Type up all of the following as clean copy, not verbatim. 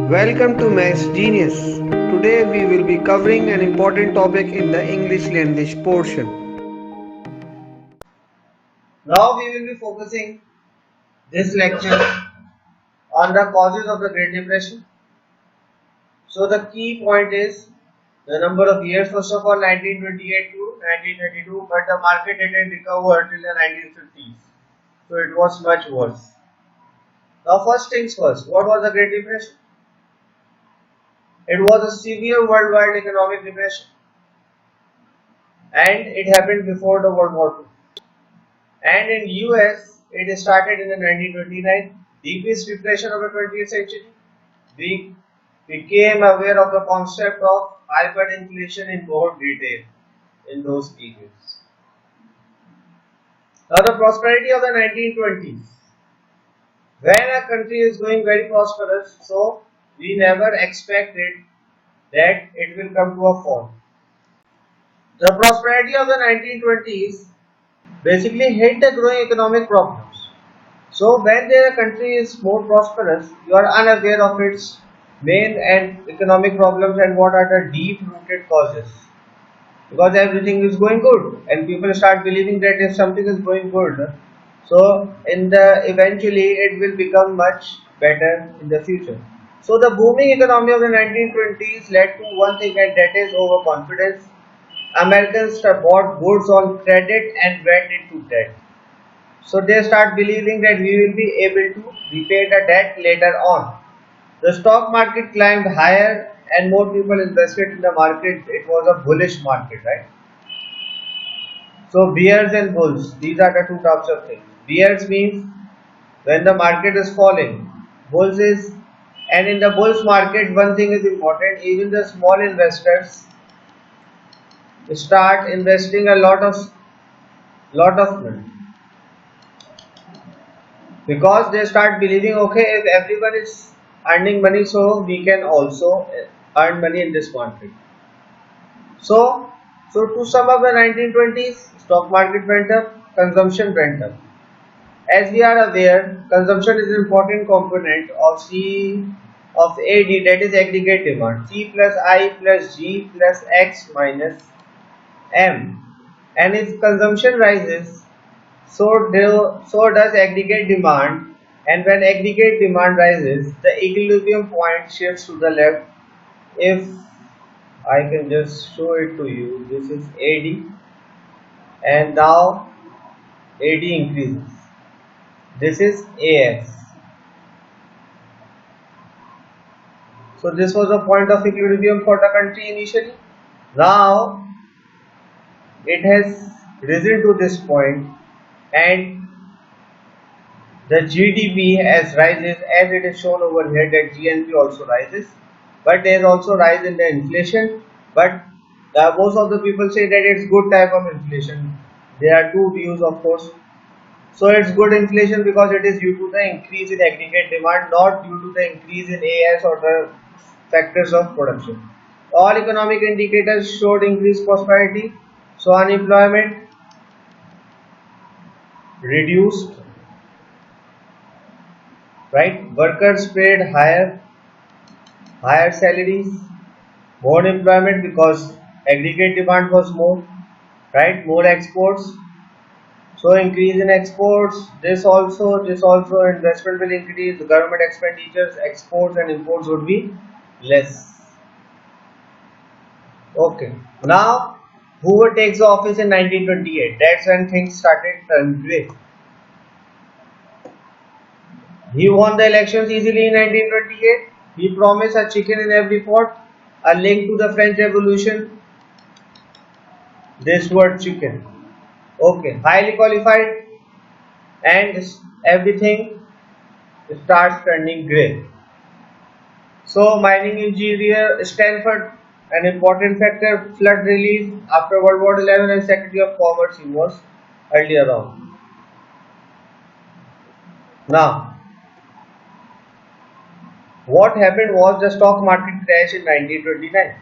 Welcome to Maths Genius. Today we will be covering an important topic in the English language portion. Now we will be focusing this lecture on the causes of the Great Depression. So the key point is the number of years. First of all, 1928 to 1932, but the market didn't recover till the 1950s. So it was much worse. Now first things first, what was the Great Depression? It was a severe worldwide economic depression and it happened before the World War II. And in US, it started in the 1929, deepest depression of the 20th century. We became aware of the concept of hyperinflation in more detail in those periods. Now the prosperity of the 1920s. When a country is going very prosperous, so we never expected that it will come to a fall. The prosperity of the 1920s basically hit the growing economic problems. So when the country is more prosperous, you are unaware of its main and economic problems and what are the deep rooted causes. Because everything is going good and people start believing that if something is going good, so in the eventually it will become much better in the future. So the booming economy of the 1920s led to one thing, and that is overconfidence. Americans bought goods on credit and went into debt. So they start believing that we will be able to repay the debt later on. The stock market climbed higher and more people invested in the market. It was a bullish market, right? So bears and bulls, these are the two types of things. Bears means when the market is falling. Bulls is, and in the bulls market one thing is important, even the small investors start investing a lot of money, because they start believing, okay, if everyone is earning money, so we can also earn money in this market. So to sum up, the 1920s stock market went up, consumption went up. As we are aware, consumption is an important component of C of AD, that is aggregate demand. C plus I plus G plus X minus M. And if consumption rises, so does aggregate demand, and when aggregate demand rises, the equilibrium point shifts to the left. If I can just show it to you, this is AD, and now AD increases. This is AS. So this was the point of equilibrium for the country initially. Now it has risen to this point, and the GDP as rises, as it is shown over here that GNP also rises, but there is also rise in the inflation. But most of the people say that it's good type of inflation. There are two views, of course. So it's good inflation because it is due to the increase in aggregate demand, not due to the increase in AS or the factors of production. All economic indicators showed increased prosperity. So unemployment reduced, right? Workers paid higher salaries, more employment because aggregate demand was more, right? More exports, so increase in exports. This also investment will increase, the government expenditures, exports and imports would be less. Okay, now Hoover takes the office in 1928. That's when things started turning gray. He won the elections easily in 1928. He promised a chicken in every pot, a link to the French Revolution. This word chicken. Okay, highly qualified, and everything starts turning gray. So mining engineer Stanford, an important factor, flood relief after World War XI, and Secretary of Commerce he was earlier on. Now, what happened was the stock market crash in 1929.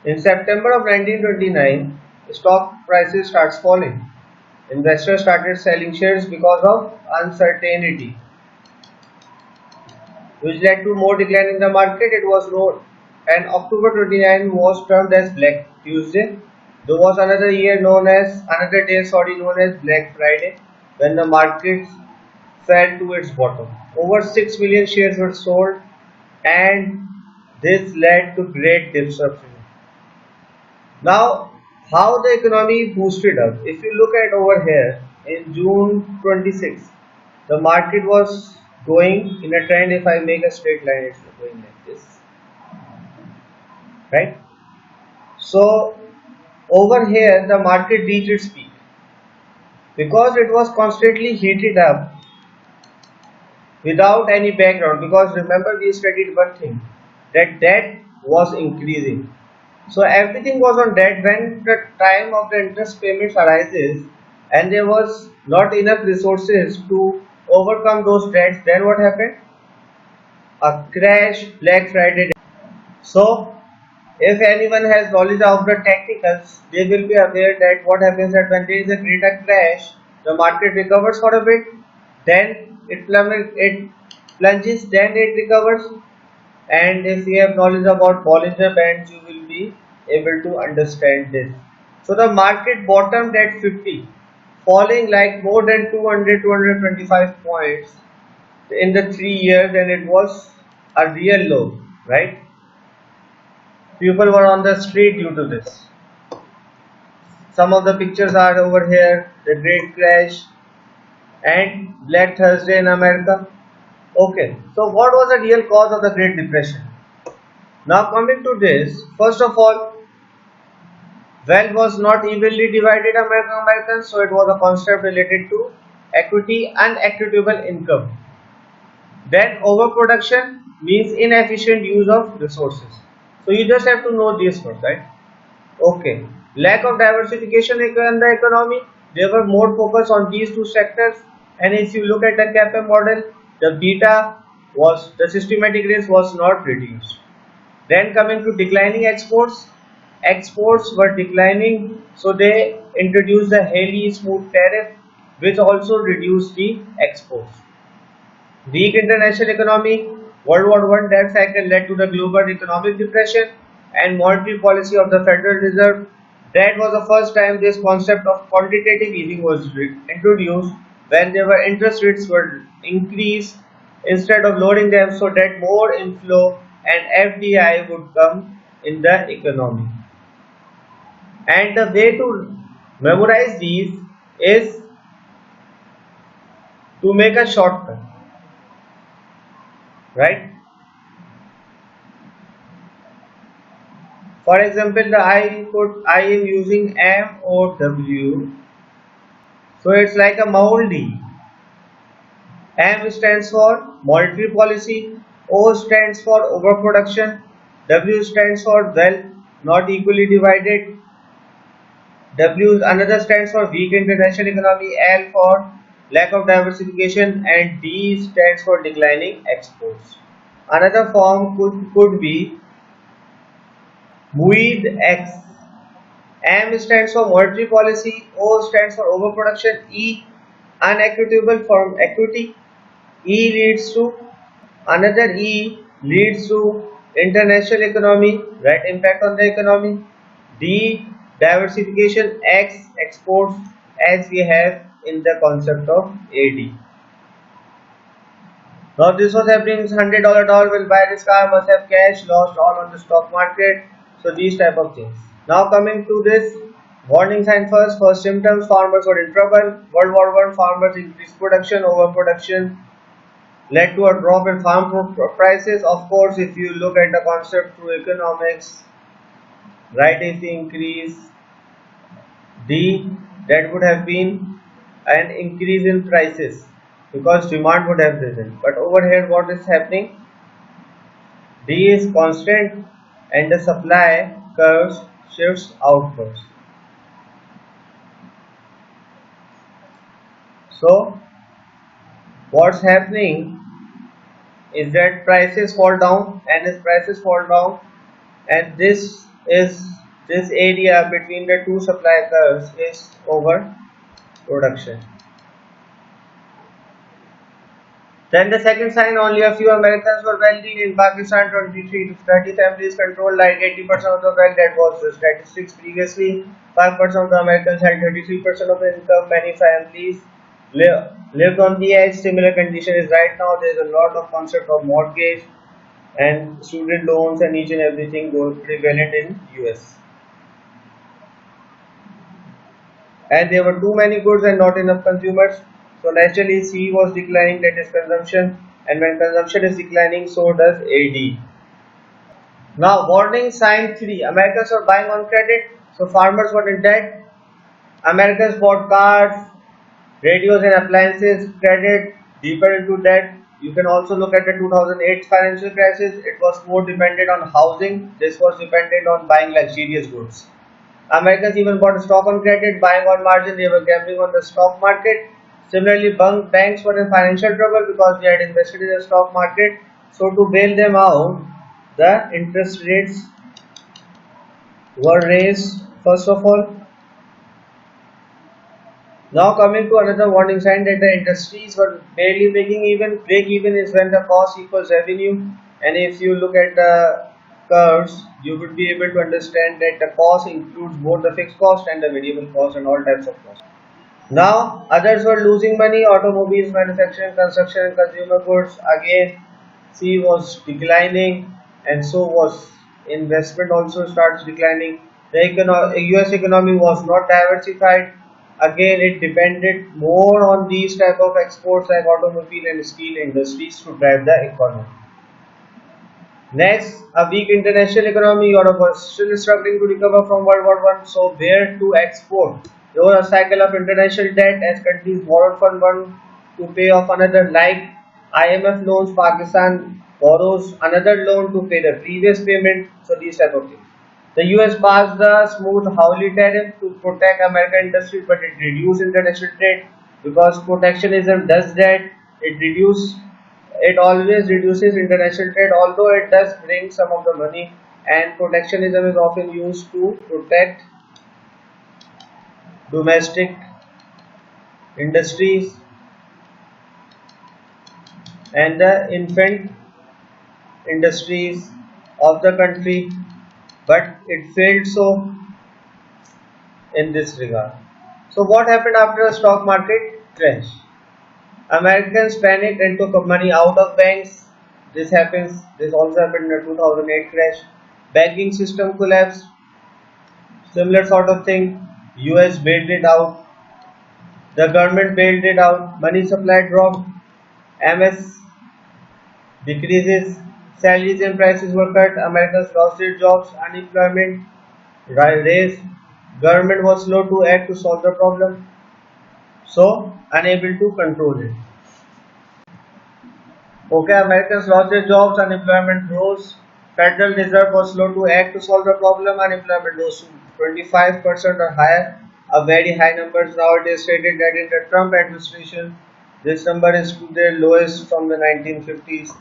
In September of 1929, stock prices starts falling. Investors started selling shares because of uncertainty. which led to more decline in the market. It was known, and October 29 was termed as Black Tuesday. There was another day known as Black Friday, when the markets fell to its bottom. Over 6 million shares were sold, and this led to great disruption. Now, how the economy boosted up? If you look at over here in June 26, the market was going in a trend. If I make a straight line, it's going like this, right? So, over here, the market reached its peak because it was constantly heated up without any background. Because remember, we studied one thing, that debt was increasing. So everything was on debt. When the time of the interest payments arises and there was not enough resources to overcome those debts, then what happened? A crash, Black Friday. So if anyone has knowledge of the technicals, they will be aware that what happens that when there is a greater crash, the market recovers for a bit, then it plunges, then it recovers. And if you have knowledge about Bollinger Bands, you will be able to understand this. So the market bottomed at 50, falling like more than 200 225 points in the 3 years, and it was a real low, right? People were on the street due to this. Some of the pictures are over here, the Great Crash and Black Thursday in America. Okay, so what was the real cause of the Great Depression? Now coming to this, first of all, wealth was not evenly divided among Americans, so it was a concept related to equity and equitable income. Then overproduction means inefficient use of resources. So you just have to know this first, right? Okay. Lack of diversification in the economy. There were more focus on these two sectors, and if you look at the CAPM model, the systematic risk was not reduced. Then coming to declining exports, exports were declining, so they introduced the Haley-Smooth tariff, which also reduced the exports. Weak international economy, World War I debt cycle led to the global economic depression, and monetary policy of the Federal Reserve. That was the first time this concept of quantitative easing was introduced, when there were interest rates were increased instead of lowering them, so that more inflow and FDI would come in the economy. And the way to memorize these is to make a shortcut, right? For example, I am using MOW, so it's like a MOLD. M stands for monetary policy, O stands for overproduction, W stands for wealth not equally divided, W another stands for weak international economy, L for lack of diversification, and D stands for declining exports. Another form could be MUID X. M stands for monetary policy, O stands for overproduction, E unequitable from equity, E leads to another E leads to international economy, right, impact on the economy, D diversification, X exports, as we have in the concept of AD. Now this was happening. $100 will buy this car, must have cash, lost all on the stock market. So these type of things. Now coming to this warning sign first. First symptoms: farmers were in trouble. World War I, farmers increased production. Overproduction led to a drop in farm prices. Of course, if you look at the concept through economics, right, if we increase D, that would have been an increase in prices because demand would have risen. But over here, what is happening? D is constant and the supply curve shifts outwards. So what's happening is that prices fall down, and as prices fall down, and this area between the two supply curves is overproduction. Then the second sign, only a few Americans were wealthy. In Pakistan, 23 to 30 families controlled like 80% of the wealth. That was the statistics previously. 5% of the Americans had 33% of the income. Many families lived on the edge. Similar condition is right now. There is a lot of concept of mortgage and student loans and each and everything prevalent in US. And there were too many goods and not enough consumers. So naturally C was declining, that is consumption, and when consumption is declining, so does AD. Now warning sign 3, Americans were buying on credit, so farmers were in debt. Americans bought cars, radios and appliances, credit, deeper into debt. You can also look at the 2008 financial crisis. It was more dependent on housing. This was dependent on buying luxurious goods. Americans even bought stock on credit, buying on margin. They were gambling on the stock market. Similarly, banks were in financial trouble because they had invested in the stock market. So to bail them out, the interest rates were raised first of all. Now coming to another warning sign that the industries were barely making even. Break even is when the cost equals revenue, and if you look at the curves, you would be able to understand that the cost includes both the fixed cost and the variable cost and all types of costs. Now others were losing money, automobiles, manufacturing, construction and consumer goods. Again, C was declining and so was investment also starts declining. The US economy was not diversified. Again, it depended more on these type of exports like automobile and steel industries to drive the economy. Next, a weak international economy. Europe was still struggling to recover from World War I, so where to export? There was a cycle of international debt as countries borrowed from one to pay off another, like IMF loans. Pakistan borrows another loan to pay the previous payment. So these type of things. The US passed the smooth Hawley tariff to protect American industry, but it reduced international trade because protectionism does that. It always reduces international trade, although it does bring some of the money. And protectionism is often used to protect domestic industries and the infant industries of the country, but it failed so in this regard. So what happened after the stock market crash? Americans panicked and took money out of banks. This also happened in the 2008 crash. Banking system collapsed. Similar sort of thing. US bailed it out. The government bailed it out. Money supply dropped. MS decreases. Salaries and prices were cut. Americans lost their jobs. Unemployment raised. Government was slow to act to solve the problem, so unable to control it. Okay, Americans lost their jobs, unemployment rose. Federal Reserve was slow to act to solve the problem. Unemployment rose to 25% or higher, a very high number. Now it is stated that in the Trump administration, this number is to their lowest from the 1950s.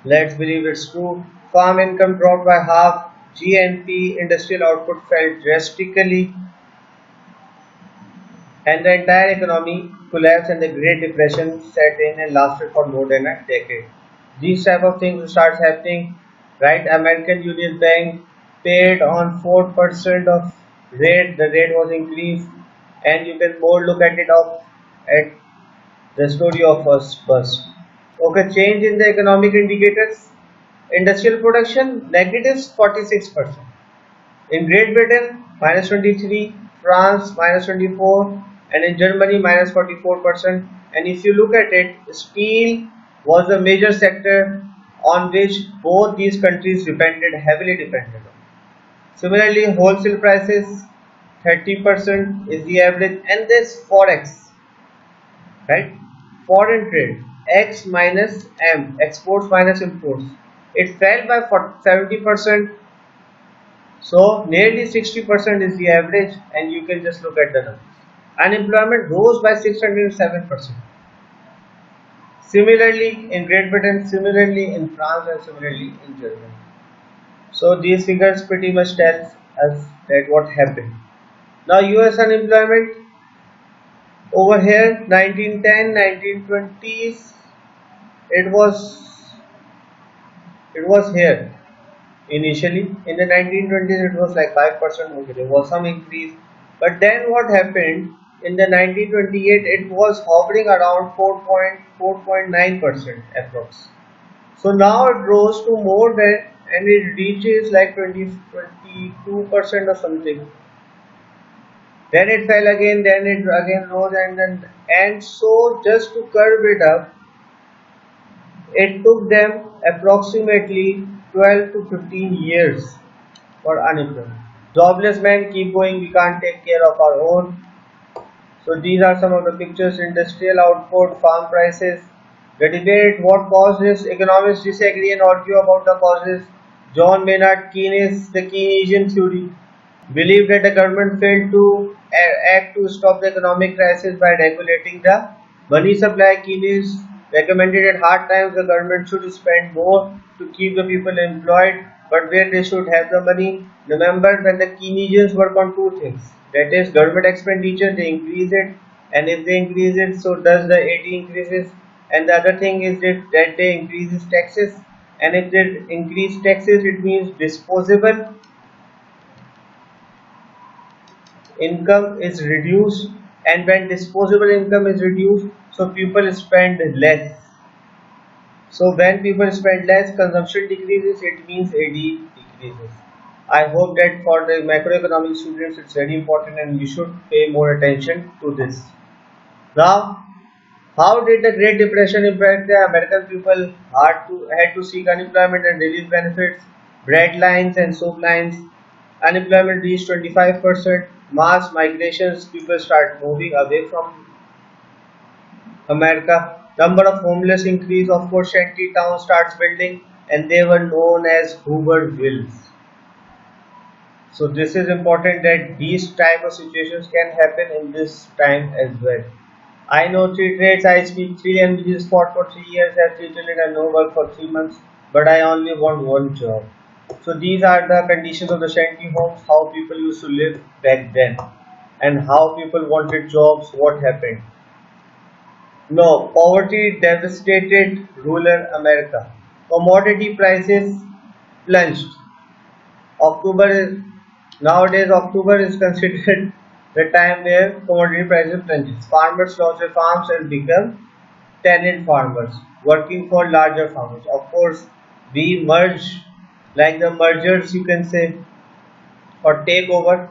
Let's believe it's true. Farm income dropped by half. GNP industrial output fell drastically, and the entire economy collapsed and the Great Depression set in and lasted for more than a decade. These type of things starts happening, right? American Union Bank paid on 4% of rate. The rate was increased, and you can more look at it up at the story of first bust. Okay, change in the economic indicators. Industrial production negatives 46%. In Great Britain, minus 23, France, minus 24, and in Germany, minus 44%. And if you look at it, steel was the major sector on which both these countries heavily depended on. Similarly, wholesale prices 30% is the average, and this forex, right? Foreign trade, X minus M, exports minus imports. It fell by 70%. So nearly 60% is the average, and you can just look at the numbers. Unemployment rose by 607%. Similarly in Great Britain, similarly in France, and similarly in Germany. So these figures pretty much tell us that what happened. Now US unemployment over here 1910, 1920s, it was here initially. In the 1920s it was like 5%. Okay, there was some increase, but then what happened in the 1928, it was hovering around 4.9% approx. So now it rose to more than, and it reaches like 22% or something. Then it fell again, then it again rose, and so just to curb it up, it took them approximately 12 to 15 years for unemployment. Jobless men keep going, we can't take care of our own. So these are some of the pictures: industrial output, farm prices. The debate, what caused this? Economists disagree and argue about the causes. John Maynard Keynes, the Keynesian theory, believed that the government failed to act to stop the economic crisis by regulating the money supply. Keynes recommended at hard times the government should spend more to keep the people employed, but where they should have the money. Remember, when the Keynesians work on two things, that is government expenditure, they increase it, and if they increase it, so does the AD increases. And the other thing is that they increases taxes, and if they increase taxes, it means disposable income is reduced, and when disposable income is reduced, so people spend less. So when people spend less, consumption decreases, it means AD decreases. I hope that for the macroeconomic students it's very important and you should pay more attention to this. Now, how did the Great Depression impact the American people? Had to seek unemployment and relief benefits, bread lines and soap lines. Unemployment reached 25%. Mass migrations, people start moving away from America. Number of homeless increase. Of course, shanty town starts building, and they were known as Hoovervilles. So this is important that these type of situations can happen in this time as well. I know three trades, I speak three languages, fought for 3 years, have 3 children, and no work for 3 months, but I only want one job. So these are the conditions of the shanty homes, how people used to live back then, and how people wanted jobs, what happened. No, poverty devastated rural America. Commodity prices plunged. October is, nowadays October is considered the time where commodity prices plunges. Farmers lost their farms and become tenant farmers, working for larger farmers. Of course, we merge, like the mergers you can say, or takeover.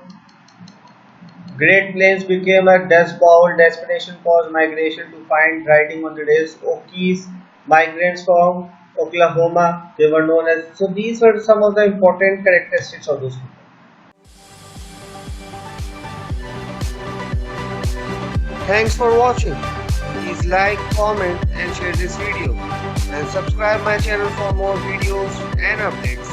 Great Plains became a dust bowl. Desperation caused migration to find writing on the rails. Okies, migrants from Oklahoma, they were known as. So these were some of the important characteristics of those people. Thanks for watching. Please like, comment and share this video and subscribe my channel for more videos and updates.